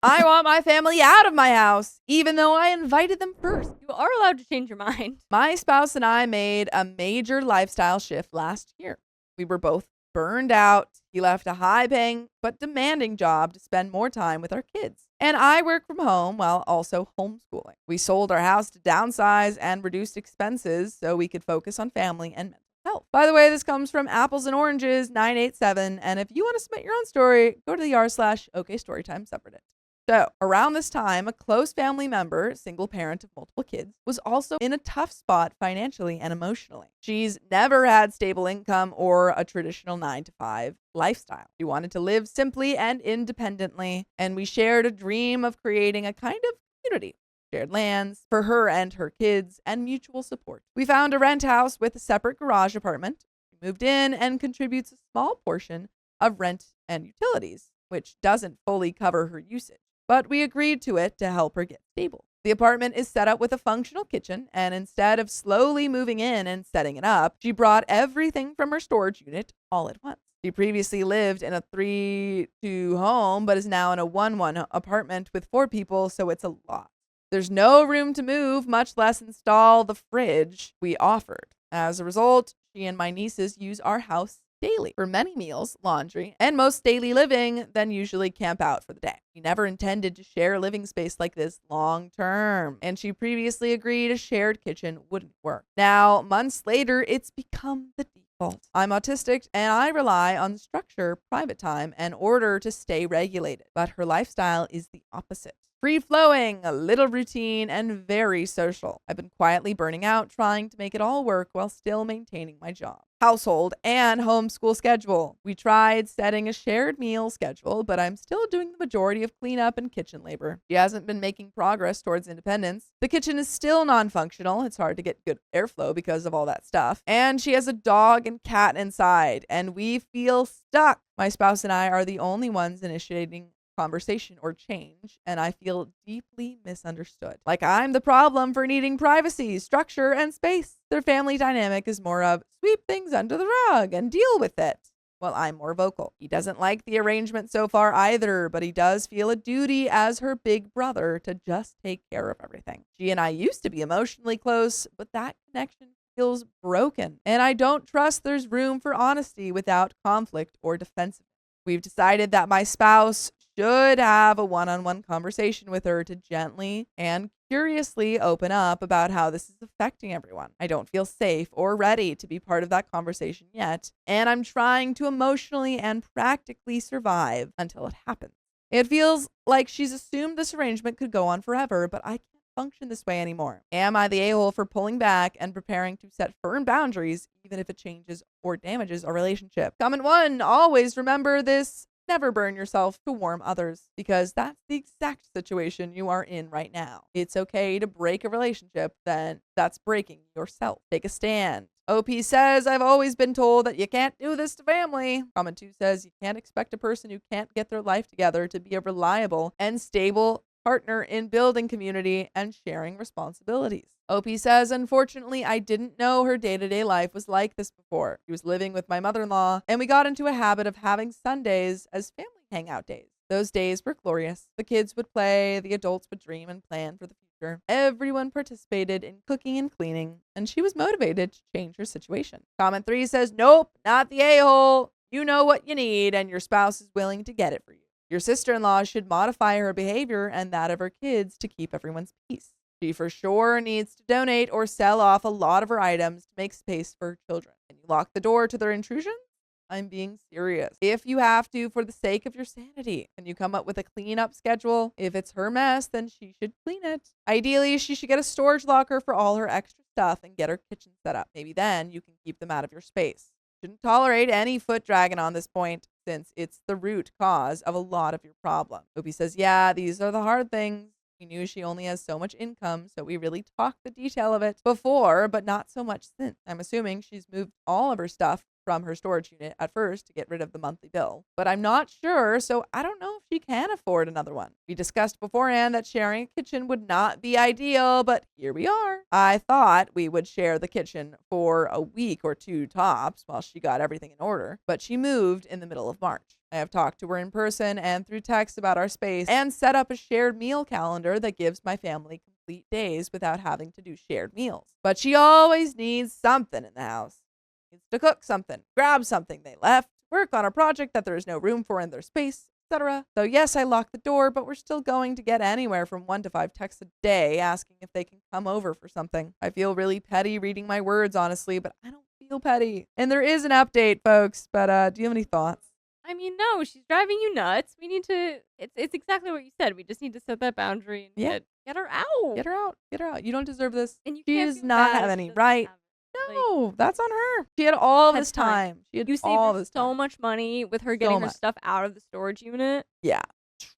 I want my family out of my house, even though I invited them first. You are allowed to change your mind. My spouse and I made a major lifestyle shift last year. We were both burned out. He left a high-paying but demanding job to spend more time with our kids. And I work from home while also homeschooling. We sold our house to downsize and reduced expenses so we could focus on family and mental health. By the way, this comes from Apples and Oranges 987. And if you want to submit your own story, go to the r/OKStorytime subreddit. So, around this time, a close family member, single parent of multiple kids, was also in a tough spot financially and emotionally. She's never had stable income or a traditional 9-to-5 lifestyle. She wanted to live simply and independently, and we shared a dream of creating a kind of community. Shared lands for her and her kids, and mutual support. We found a rent house with a separate garage apartment. She moved in and contributes a small portion of rent and utilities, which doesn't fully cover her usage. But we agreed to it to help her get stable. The apartment is set up with a functional kitchen, and instead of slowly moving in and setting it up, she brought everything from her storage unit all at once. She previously lived in a 3-2 home, but is now in a 1-1 apartment with 4 people, so it's a lot. There's no room to move, much less install the fridge we offered. As a result, she and my nieces use our house daily for many meals, laundry, and most daily living, then usually camp out for the day. We never intended to share a living space like this long term, and she previously agreed a shared kitchen wouldn't work. Now, months later, it's become the default. I'm autistic, and I rely on structure, private time, and order to stay regulated, but her lifestyle is the opposite. Free-flowing, a little routine, and very social. I've been quietly burning out, trying to make it all work while still maintaining my job, household, and homeschool schedule. We tried setting a shared meal schedule, but I'm still doing the majority of cleanup and kitchen labor. She hasn't been making progress towards independence. The kitchen is still non-functional. It's hard to get good airflow because of all that stuff. And she has a dog and cat inside, and we feel stuck. My spouse and I are the only ones initiating conversation or change, and I feel deeply misunderstood. Like I'm the problem for needing privacy, structure, and space. Their family dynamic is more of sweep things under the rug and deal with it. Well, I'm more vocal. He doesn't like the arrangement so far either, but he does feel a duty as her big brother to just take care of everything. She and I used to be emotionally close, but that connection feels broken, and I don't trust there's room for honesty without conflict or defensiveness. We've decided that my spouse should have a one-on-one conversation with her to gently and curiously open up about how this is affecting everyone. I don't feel safe or ready to be part of that conversation yet, and I'm trying to emotionally and practically survive until it happens. It feels like she's assumed this arrangement could go on forever, but I can't function this way anymore. Am I the a-hole for pulling back and preparing to set firm boundaries, even if it changes or damages our relationship? Comment 1, always remember this. Never burn yourself to warm others, because that's the exact situation you are in right now. It's okay to break a relationship, then that's breaking yourself. Take a stand. OP says, I've always been told that you can't do this to family. Comment 2 says, you can't expect a person who can't get their life together to be a reliable and stable partner in building community and sharing responsibilities. OP says, unfortunately, I didn't know her day-to-day life was like this before. She was living with my mother-in-law, and we got into a habit of having Sundays as family hangout days. Those days were glorious. The kids would play, the adults would dream and plan for the future. Everyone participated in cooking and cleaning, and she was motivated to change her situation. Comment 3 says, nope, not the a-hole. You know what you need, and your spouse is willing to get it for you. Your sister-in-law should modify her behavior and that of her kids to keep everyone's peace. She for sure needs to donate or sell off a lot of her items to make space for her children. Can you lock the door to their intrusions? I'm being serious. If you have to, for the sake of your sanity, can you come up with a cleanup schedule? If it's her mess, then she should clean it. Ideally, she should get a storage locker for all her extra stuff and get her kitchen set up. Maybe then you can keep them out of your space. Shouldn't tolerate any foot dragging on this point, since it's the root cause of a lot of your problem. Opie says, yeah, these are the hard things. We knew she only has so much income, so we really talked the detail of it before, but not so much since. I'm assuming she's moved all of her stuff from her storage unit at first to get rid of the monthly bill. But I'm not sure, so I don't know if she can afford another one. We discussed beforehand that sharing a kitchen would not be ideal, but here we are. I thought we would share the kitchen for a week or two tops while she got everything in order, but she moved in the middle of March. I have talked to her in person and through text about our space and set up a shared meal calendar that gives my family complete days without having to do shared meals. But she always needs something in the house. Needs to cook something, grab something they left, work on a project that there is no room for in their space, etc. So yes, I locked the door, but we're still going to get anywhere from 1 to 5 texts a day asking if they can come over for something. I feel really petty reading my words, honestly, but I don't feel petty. And there is an update, folks, but do you have any thoughts? I mean, no, she's driving you nuts. We need to, it's exactly what you said. We just need to set that boundary and get her out. Get her out. Get her out. You don't deserve this. And you She can't does feel not bad have if any she doesn't right. have it. No, that's on her. She had all Had this time. She had You all saved her this so time. much money with her getting her much. stuff out of the storage unit. Yeah,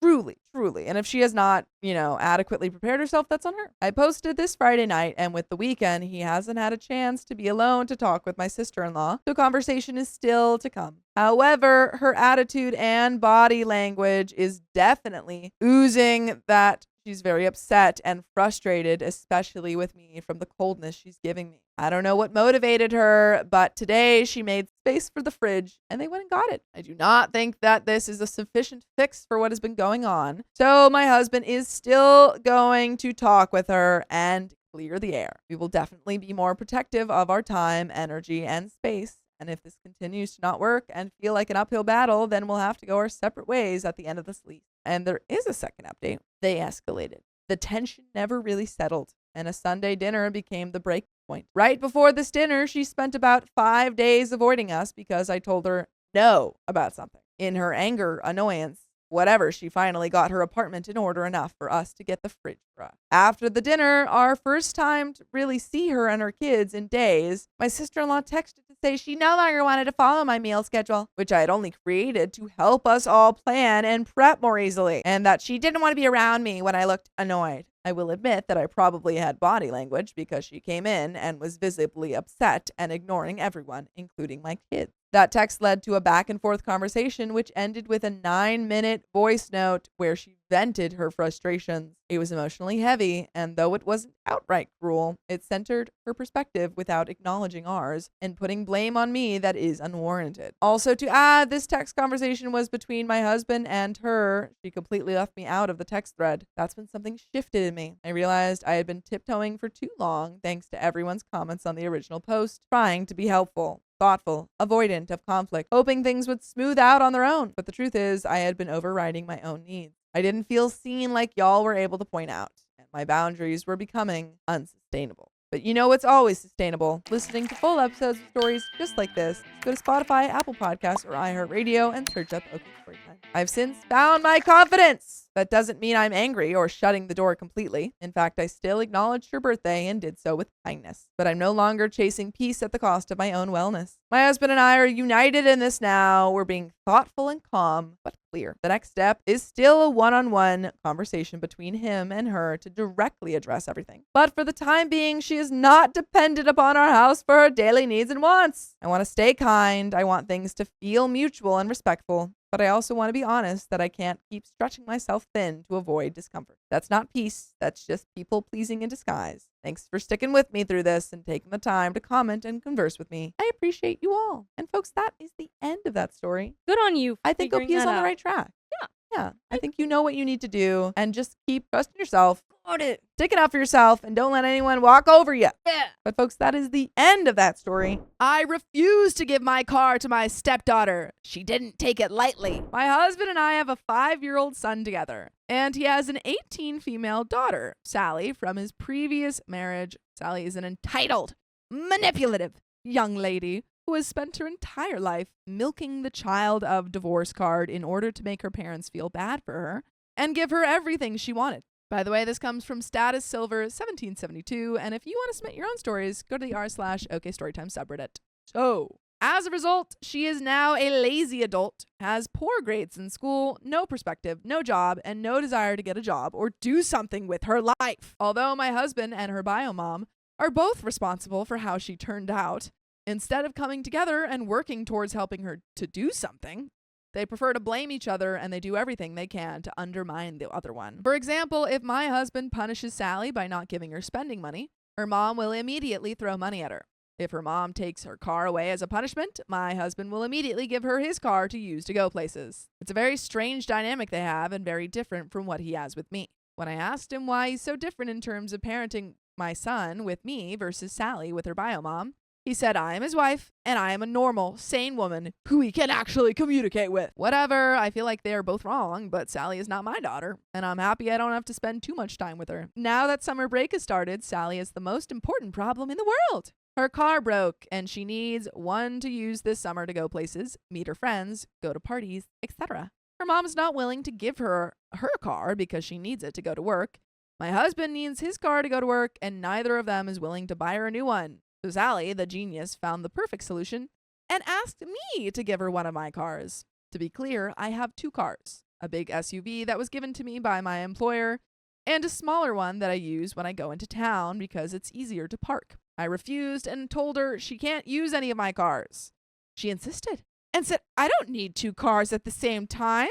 truly. And if she has not, adequately prepared herself, that's on her. I posted this Friday night, and with the weekend, he hasn't had a chance to be alone to talk with my sister-in-law, so conversation is still to come. However, her attitude and body language is definitely oozing that she's very upset and frustrated, especially with me from the coldness she's giving me. I don't know what motivated her, but today she made space for the fridge and they went and got it. I do not think that this is a sufficient fix for what has been going on. So my husband is still going to talk with her and clear the air. We will definitely be more protective of our time, energy, and space. And if this continues to not work and feel like an uphill battle, then we'll have to go our separate ways at the end of this lease. And there is a second update. They escalated. The tension never really settled, and a Sunday dinner became the break point. Right before this dinner, she spent about 5 days avoiding us because I told her no about something. In her anger, annoyance, whatever, she finally got her apartment in order enough for us to get the fridge for us. After the dinner, our first time to really see her and her kids in days, my sister-in-law texted to say she no longer wanted to follow my meal schedule, which I had only created to help us all plan and prep more easily, and that she didn't want to be around me when I looked annoyed. I will admit that I probably had body language because she came in and was visibly upset and ignoring everyone, including my kids. That text led to a back and forth conversation, which ended with a 9-minute voice note where she vented her frustrations. It was emotionally heavy, and though it wasn't outright cruel, it centered her perspective without acknowledging ours and putting blame on me that is unwarranted. Also, to add, this text conversation was between my husband and her. She completely left me out of the text thread. That's when something shifted in me. I realized I had been tiptoeing for too long, thanks to everyone's comments on the original post, trying to be helpful, thoughtful, avoidant of conflict, hoping things would smooth out on their own. But the truth is, I had been overriding my own needs. I didn't feel seen like y'all were able to point out, and my boundaries were becoming unsustainable. But you know what's always sustainable? Listening to full episodes of stories just like this. Go to Spotify, Apple Podcasts, or iHeartRadio and search up OK Storytime. I've since found my confidence. That doesn't mean I'm angry or shutting the door completely. In fact, I still acknowledged her birthday and did so with kindness. But I'm no longer chasing peace at the cost of my own wellness. My husband and I are united in this now. We're being thoughtful and calm, but clear. The next step is still a one-on-one conversation between him and her to directly address everything. But for the time being, she is not dependent upon our house for her daily needs and wants. I want to stay kind. I want things to feel mutual and respectful. But I also want to be honest that I can't keep stretching myself thin to avoid discomfort. That's not peace. That's just people pleasing in disguise. Thanks for sticking with me through this and taking the time to comment and converse with me. I appreciate you all. And folks, that is the end of that story. Good on you. I think OP is on the right track. Yeah. I think you know what you need to do and just keep trusting yourself. Got it. Stick it out for yourself and don't let anyone walk over you. Yeah. But folks, that is the end of that story. I refuse to give my car to my stepdaughter. She didn't take it lightly. My husband and I have a 5-year-old son together, and he has an 18 female daughter, Sally, from his previous marriage. Sally is an entitled, manipulative young lady who has spent her entire life milking the child of divorce card in order to make her parents feel bad for her and give her everything she wanted. By the way, this comes from Status Silver 1772, and if you want to submit your own stories, go to the r/OK Storytime subreddit. So, as a result, she is now a lazy adult, has poor grades in school, no perspective, no job, and no desire to get a job or do something with her life. Although my husband and her bio mom are both responsible for how she turned out, instead of coming together and working towards helping her to do something, they prefer to blame each other and they do everything they can to undermine the other one. For example, if my husband punishes Sally by not giving her spending money, her mom will immediately throw money at her. If her mom takes her car away as a punishment, my husband will immediately give her his car to use to go places. It's a very strange dynamic they have and very different from what he has with me. When I asked him why he's so different in terms of parenting my son with me versus Sally with her bio mom, he said, I am his wife, and I am a normal, sane woman who he can actually communicate with. Whatever, I feel like they are both wrong, but Sally is not my daughter, and I'm happy I don't have to spend too much time with her. Now that summer break has started, Sally is the most important problem in the world. Her car broke, and she needs one to use this summer to go places, meet her friends, go to parties, etc. Her mom is not willing to give her her car because she needs it to go to work. My husband needs his car to go to work, and neither of them is willing to buy her a new one. So Sally, the genius, found the perfect solution and asked me to give her one of my cars. To be clear, I have 2 cars, a big SUV that was given to me by my employer and a smaller one that I use when I go into town because it's easier to park. I refused and told her she can't use any of my cars. She insisted and said, I don't need 2 cars at the same time,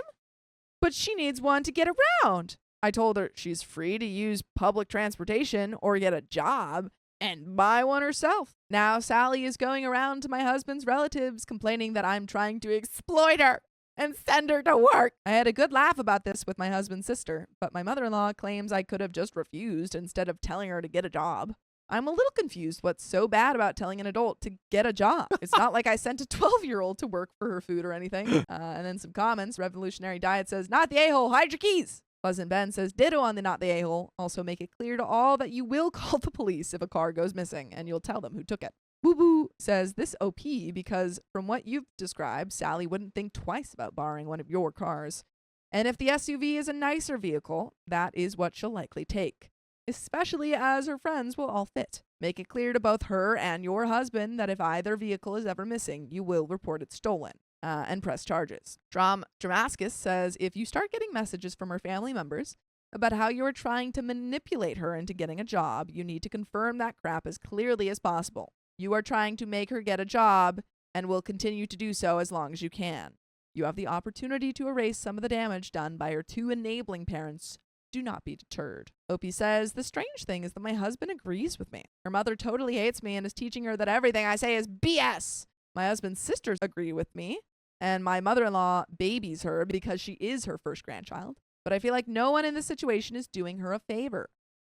but she needs one to get around. I told her she's free to use public transportation or get a job and buy one herself. Now Sally is going around to my husband's relatives complaining that I'm trying to exploit her and send her to work. I had a good laugh about this with my husband's sister, but my mother-in-law claims I could have just refused instead of telling her to get a job. I'm a little confused what's so bad about telling an adult to get a job. It's not like I sent a 12-year-old to work for her food or anything. And then some comments. Revolutionary Diet says, not the a-hole, hide your keys. Pleasant Ben says, ditto on the not the a-hole. Also make it clear to all that you will call the police if a car goes missing, and you'll tell them who took it. Boo Boo says, this OP because from what you've described, Sally wouldn't think twice about borrowing one of your cars. And if the SUV is a nicer vehicle, that is what she'll likely take, especially as her friends will all fit. Make it clear to both her and your husband that if either vehicle is ever missing, you will report it stolen. And press charges. Dramascus says, if you start getting messages from her family members about how you are trying to manipulate her into getting a job, you need to confirm that crap as clearly as possible. You are trying to make her get a job and will continue to do so as long as you can. You have the opportunity to erase some of the damage done by her 2 enabling parents. Do not be deterred. Opie says, the strange thing is that my husband agrees with me. Her mother totally hates me and is teaching her that everything I say is BS. My husband's sisters agree with me. And my mother-in-law babies her because she is her first grandchild. But I feel like no one in this situation is doing her a favor.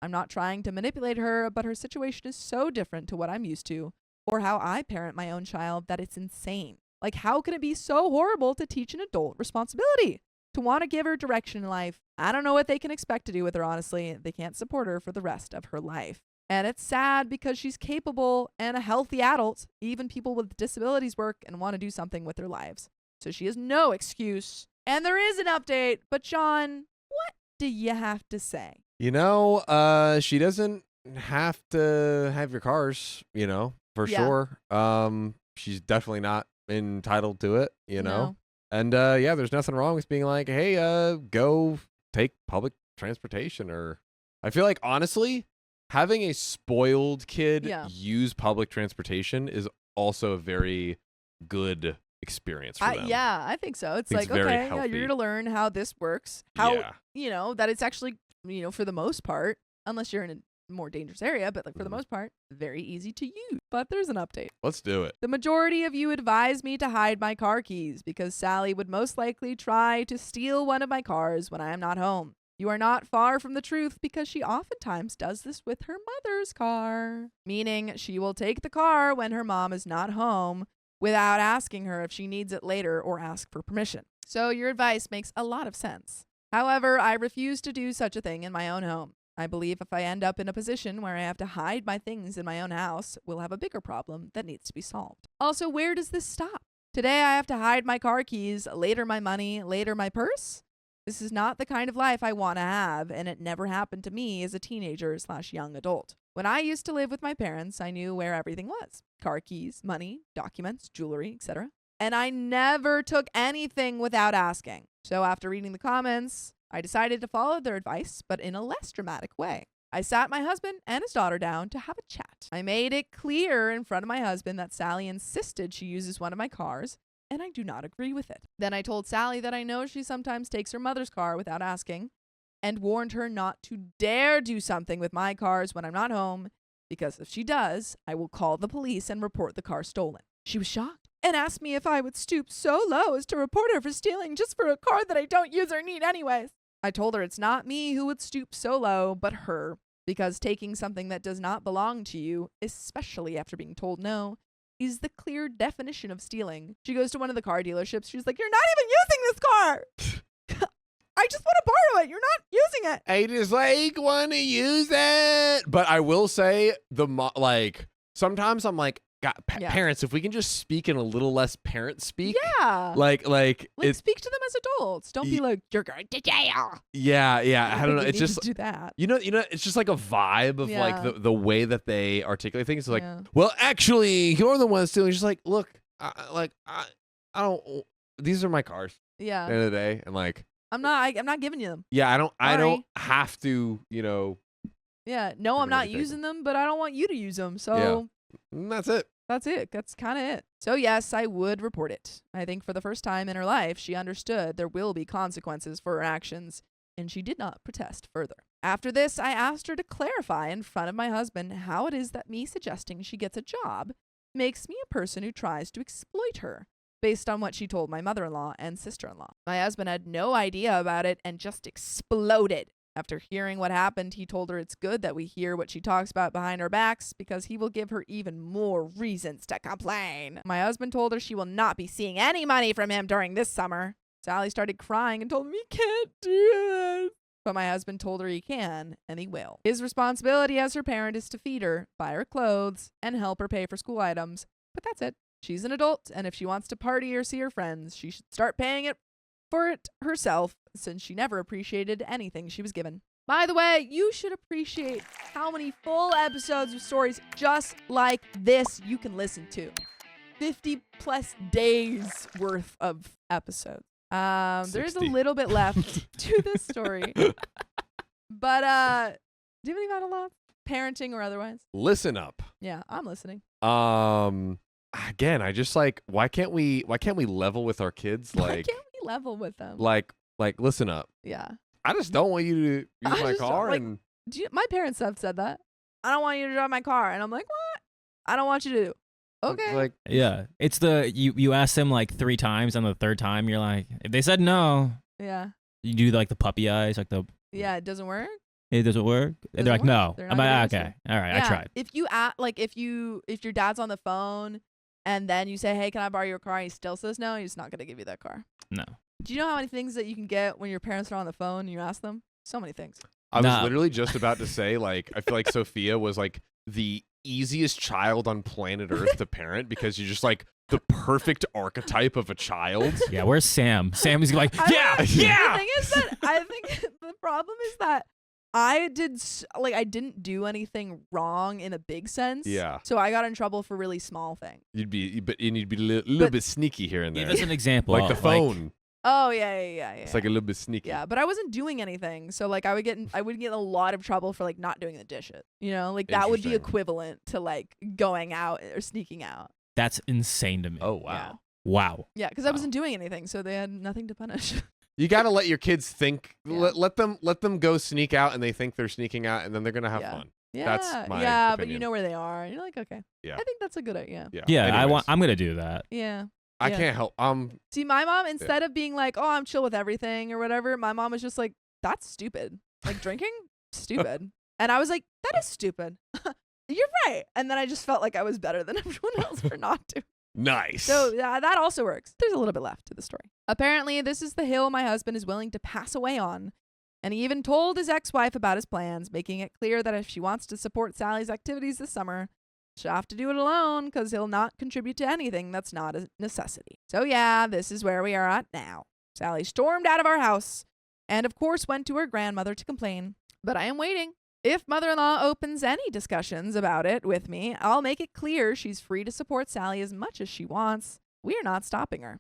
I'm not trying to manipulate her, but her situation is so different to what I'm used to or how I parent my own child that it's insane. Like, how can it be so horrible to teach an adult responsibility? To want to give her direction in life? I don't know what they can expect to do with her, honestly. They can't support her for the rest of her life. And it's sad because she's capable and a healthy adult. Even people with disabilities work and want to do something with their lives. So she has no excuse. And there is an update. But John, what do you have to say? You know, she doesn't have to have your cars, you know, for sure. She's definitely not entitled to it, you know. No. And yeah, there's nothing wrong with being like, hey, go take public transportation. Or I feel like, honestly, having a spoiled kid use public transportation is also a very good experience for them. Yeah, I think so. It's like, okay, yeah, you're going to learn how this works. How, you know, that it's actually, you know, for the most part, unless you're in a more dangerous area, but like for the most part, very easy to use. But there's an update. Let's do it. The majority of you advised me to hide my car keys because Sally would most likely try to steal one of my cars when I am not home. You are not far from the truth because she oftentimes does this with her mother's car, meaning she will take the car when her mom is not home without asking her if she needs it later or ask for permission. So your advice makes a lot of sense. However, I refuse to do such a thing in my own home. I believe if I end up in a position where I have to hide my things in my own house, we'll have a bigger problem that needs to be solved. Also, where does this stop? Today I have to hide my car keys, later my money, later my purse? This is not the kind of life I want to have, and it never happened to me as a teenager/young adult. When I used to live with my parents, I knew where everything was. Car keys, money, documents, jewelry, etc. And I never took anything without asking. So after reading the comments, I decided to follow their advice, but in a less dramatic way. I sat my husband and his daughter down to have a chat. I made it clear in front of my husband that Sally insisted she uses one of my cars, and I do not agree with it. Then I told Sally that I know she sometimes takes her mother's car without asking, and warned her not to dare do something with my cars when I'm not home, because if she does, I will call the police and report the car stolen. She was shocked and asked me if I would stoop so low as to report her for stealing just for a car that I don't use or need anyways. I told her it's not me who would stoop so low, but her, because taking something that does not belong to you, especially after being told no, is the clear definition of stealing. She goes to one of the car dealerships. She's like, you're not even using this car. I just want to borrow it. You're not using it. I just want to use it. But I will say sometimes I'm like, God, parents, if we can just speak in a little less parent speak. Yeah. Like speak to them as adults. Don't be like, you're going to jail. Yeah. I don't know. It's just do that. You know, it's just like a vibe of like the way that they articulate things. It's like, well, actually, you're the one stealing. Just like, look, I don't. These are my cars. Yeah. At the end of the day, and like, I'm not giving you them. Yeah, I don't have to. Yeah. No, I'm not using them, but I don't want you to use them. So. That's it. That's kind of it. So yes, I would report it. I think for the first time in her life, she understood there will be consequences for her actions, and she did not protest further. After this, I asked her to clarify in front of my husband how it is that me suggesting she gets a job makes me a person who tries to exploit her, based on what she told my mother-in-law and sister-in-law. My husband had no idea about it and just exploded. After hearing what happened, he told her it's good that we hear what she talks about behind our backs because he will give her even more reasons to complain. My husband told her she will not be seeing any money from him during this summer. Sally started crying and told me he can't do this. But my husband told her he can, and he will. His responsibility as her parent is to feed her, buy her clothes, and help her pay for school items. But that's it. She's an adult, and if she wants to party or see her friends, she should start paying for it herself, since she never appreciated anything she was given. By the way, you should appreciate how many full episodes of stories just like this you can listen to. 50 plus days worth of episodes. There's a little bit left to this story. But do you have any final thoughts? Parenting or otherwise? Listen up. Yeah, I'm listening. Again, I just like, why can't we level with our kids? Like, why can't we level with them? Like listen up. Yeah. I just don't want you to use my car. And my parents have said that. I don't want you to drive my car. And I'm like, what? I don't want you to. Okay. Like, yeah. It's you ask them like 3 times, and the third time you're like, if they said no. Yeah. You do like the puppy eyes, like the. Yeah, it doesn't work. It doesn't work. They're like, no. I'm like, okay, all right, yeah. I tried. If you if your dad's on the phone, and then you say, hey, can I borrow your car? And he still says no, he's not gonna give you that car. No. Do you know how many things that you can get when your parents are on the phone and you ask them? So many things. I was literally just about to say, like, I feel like Sophia was like the easiest child on planet Earth to parent because you're just like the perfect archetype of a child. Yeah, where's Sam? Sam is like, yeah. The thing is that I think the problem is that I didn't do anything wrong in a big sense. Yeah. So I got in trouble for really small things. You'd be a little bit sneaky here and there. Give us an example. Like the phone. Oh yeah. It's like a little bit sneaky. Yeah, but I wasn't doing anything, so like I would get in a lot of trouble for like not doing the dishes. You know, like that would be equivalent to like going out or sneaking out. That's insane to me. Oh wow. Yeah. Wow. Yeah, because I wasn't doing anything, so they had nothing to punish. You gotta let your kids think. Yeah. Let them go sneak out, and they think they're sneaking out, and then they're gonna have fun. Yeah. That's my opinion. But you know where they are, and you're like, okay. Yeah. I think that's a good idea. Yeah. I'm gonna do that. Yeah. I can't help. See, my mom, instead of being like, oh, I'm chill with everything or whatever, my mom was just like, that's stupid. Like drinking, stupid. And I was like, that is stupid. You're right. And then I just felt like I was better than everyone else for not to. Nice. So that also works. There's a little bit left to the story. Apparently, this is the hill my husband is willing to pass away on. And he even told his ex-wife about his plans, making it clear that if she wants to support Sally's activities this summer, she'll have to do it alone because he'll not contribute to anything that's not a necessity. So yeah, this is where we are at now. Sally stormed out of our house and of course went to her grandmother to complain. But I am waiting. If mother-in-law opens any discussions about it with me, I'll make it clear she's free to support Sally as much as she wants. We are not stopping her.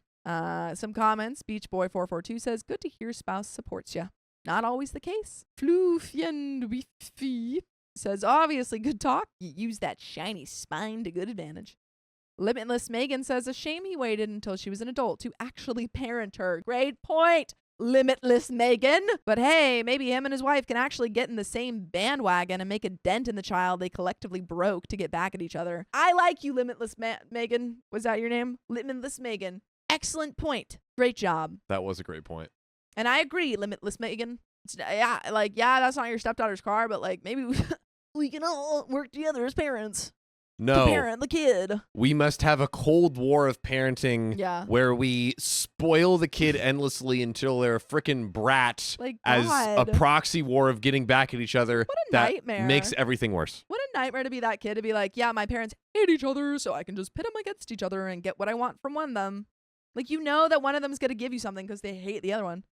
Some comments. Beachboy442 says, good to hear spouse supports ya. Not always the case. Floofien Wifi says, obviously good talk. You use that shiny spine to good advantage. Limitless Megan says, a shame he waited until she was an adult to actually parent her. Great point. limitless Megan. But hey, maybe him and his wife can actually get in the same bandwagon and make a dent in the child they collectively broke to get back at each other. I like you, limitless Megan. Was that your name? Limitless Megan. Excellent point. Great job. That was a great point. And I agree, limitless Megan. Yeah, that's not your stepdaughter's car, but like maybe we can all work together as parents. No. To parent the kid. We must have a Cold War of parenting where we spoil the kid endlessly until they're a freaking brat as a proxy war of getting back at each other. What a nightmare. Makes everything worse. What a nightmare to be that kid, to be like, yeah, my parents hate each other, so I can just pit them against each other and get what I want from one of them. Like, you know that one of them is going to give you something because they hate the other one.